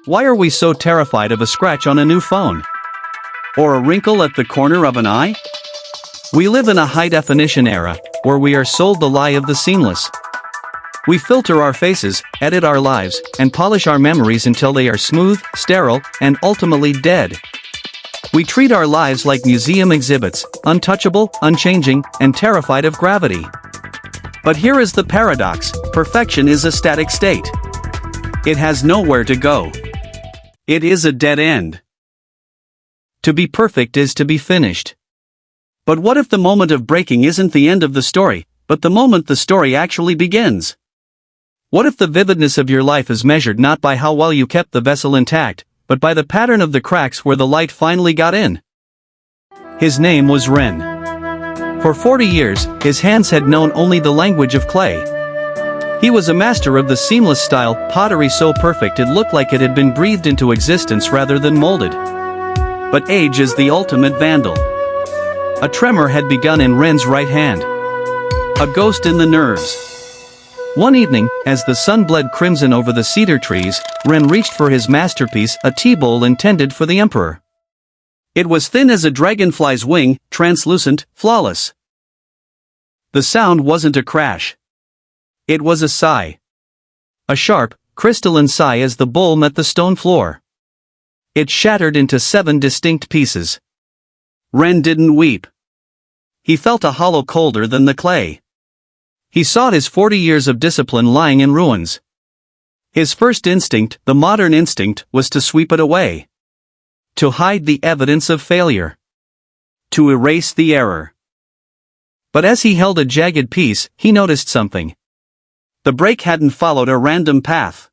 Why are we so terrified of a scratch on a new phone? Or a wrinkle at the corner of an eye? We live in a high-definition era, where we are sold the lie of the seamless. We filter our faces, edit our lives, and polish our memories until they are smooth, sterile, and ultimately dead. We treat our lives like museum exhibits, untouchable, unchanging, and terrified of gravity. But here is the paradox: perfection is a static state. It has nowhere to go. It is a dead end. To be perfect is to be finished. But what if the moment of breaking isn't the end of the story, but the moment the story actually begins? What if the vividness of your life is measured not by how well you kept the vessel intact, but by the pattern of the cracks where the light finally got in? His name was Ren. For 40 years, his hands had known only the language of clay. He was a master of the seamless style, pottery so perfect it looked like it had been breathed into existence rather than molded. But age is the ultimate vandal. A tremor had begun in Ren's right hand. A ghost in the nerves. One evening, as the sun bled crimson over the cedar trees, Ren reached for his masterpiece, a tea bowl intended for the emperor. It was thin as a dragonfly's wing, translucent, flawless. The sound wasn't a crash. It was a sigh. A sharp, crystalline sigh as the bowl met the stone floor. It shattered into 7 distinct pieces. Ren didn't weep. He felt a hollow colder than the clay. He saw his 40 years of discipline lying in ruins. His first instinct, the modern instinct, was to sweep it away. To hide the evidence of failure. To erase the error. But as he held a jagged piece, he noticed something. The break hadn't followed a random path.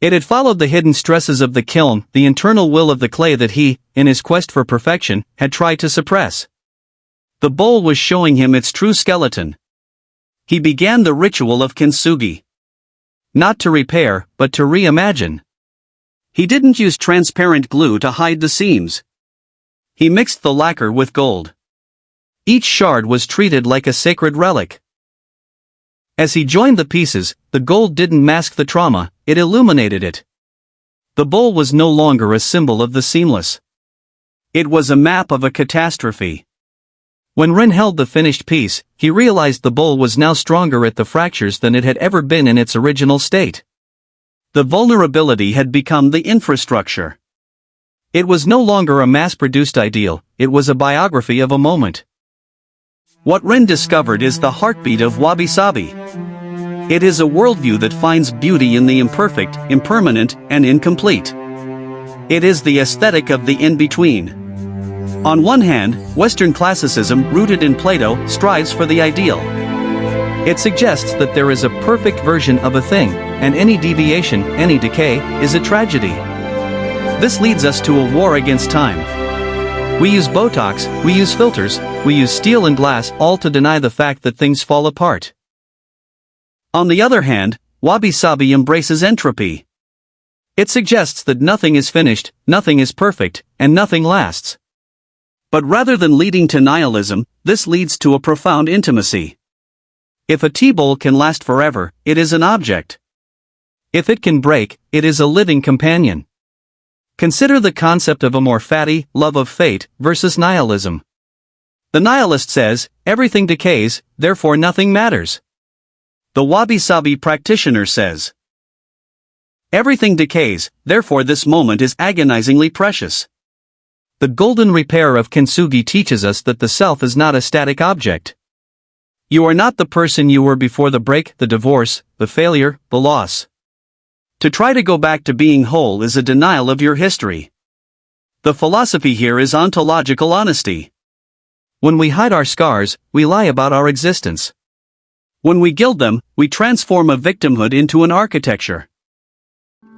It had followed the hidden stresses of the kiln, the internal will of the clay that he, in his quest for perfection, had tried to suppress. The bowl was showing him its true skeleton. He began the ritual of Kintsugi. Not to repair, but to reimagine. He didn't use transparent glue to hide the seams. He mixed the lacquer with gold. Each shard was treated like a sacred relic. As he joined the pieces, the gold didn't mask the trauma, it illuminated it. The bowl was no longer a symbol of the seamless. It was a map of a catastrophe. When Ren held the finished piece, he realized the bowl was now stronger at the fractures than it had ever been in its original state. The vulnerability had become the infrastructure. It was no longer a mass-produced ideal, it was a biography of a moment. What Ren discovered is the heartbeat of Wabi-Sabi. It is a worldview that finds beauty in the imperfect, impermanent, and incomplete. It is the aesthetic of the in-between. On one hand, Western classicism, rooted in Plato, strives for the ideal. It suggests that there is a perfect version of a thing, and any deviation, any decay, is a tragedy. This leads us to a war against time. We use Botox, we use filters, we use steel and glass, all to deny the fact that things fall apart. On the other hand, Wabi-Sabi embraces entropy. It suggests that nothing is finished, nothing is perfect, and nothing lasts. But rather than leading to nihilism, this leads to a profound intimacy. If a tea bowl can last forever, it is an object. If it can break, it is a living companion. Consider the concept of Amor, Fati, love of fate, versus nihilism. The nihilist says, everything decays, therefore nothing matters. The Wabi-Sabi practitioner says, everything decays, therefore this moment is agonizingly precious. The golden repair of Kintsugi teaches us that the self is not a static object. You are not the person you were before the break, the divorce, the failure, the loss. To try to go back to being whole is a denial of your history. The philosophy here is ontological honesty. When we hide our scars, we lie about our existence. When we gild them, we transform a victimhood into an architecture.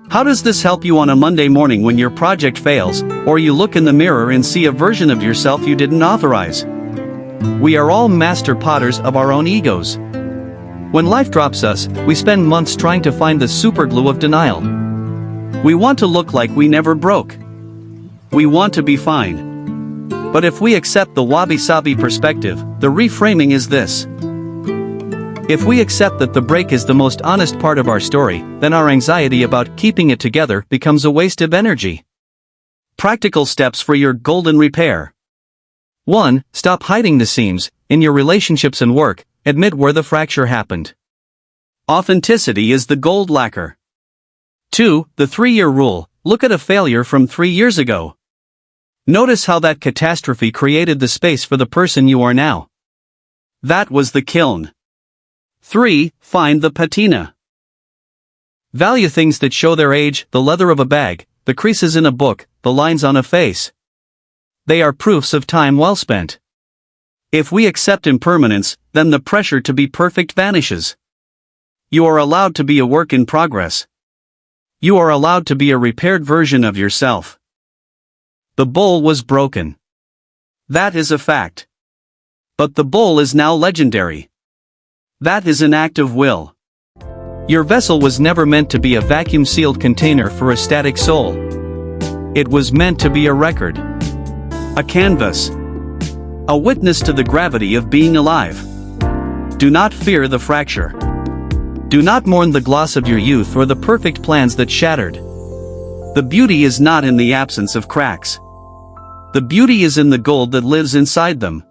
How does this help you on a Monday morning when your project fails, or you look in the mirror and see a version of yourself you didn't authorize? We are all master potters of our own egos. When life drops us, we spend months trying to find the superglue of denial. We want to look like we never broke. We want to be fine. But if we accept the Wabi-Sabi perspective, the reframing is this. If we accept that the break is the most honest part of our story, then our anxiety about keeping it together becomes a waste of energy. Practical steps for your golden repair. 1. Stop hiding the seams. In your relationships and work, admit where the fracture happened. Authenticity is the gold lacquer. 2. The 3-year rule. Look at a failure from 3 years ago. Notice how that catastrophe created the space for the person you are now. That was the kiln. 3. Find the patina. Value things that show their age, the leather of a bag, the creases in a book, the lines on a face. They are proofs of time well spent. If we accept impermanence, then the pressure to be perfect vanishes. You are allowed to be a work in progress. You are allowed to be a repaired version of yourself. The bowl was broken. That is a fact. But the bowl is now legendary. That is an act of will. Your vessel was never meant to be a vacuum-sealed container for a static soul. It was meant to be a record. A canvas. A witness to the gravity of being alive. Do not fear the fracture. Do not mourn the gloss of your youth or the perfect plans that shattered. The beauty is not in the absence of cracks. The beauty is in the gold that lives inside them.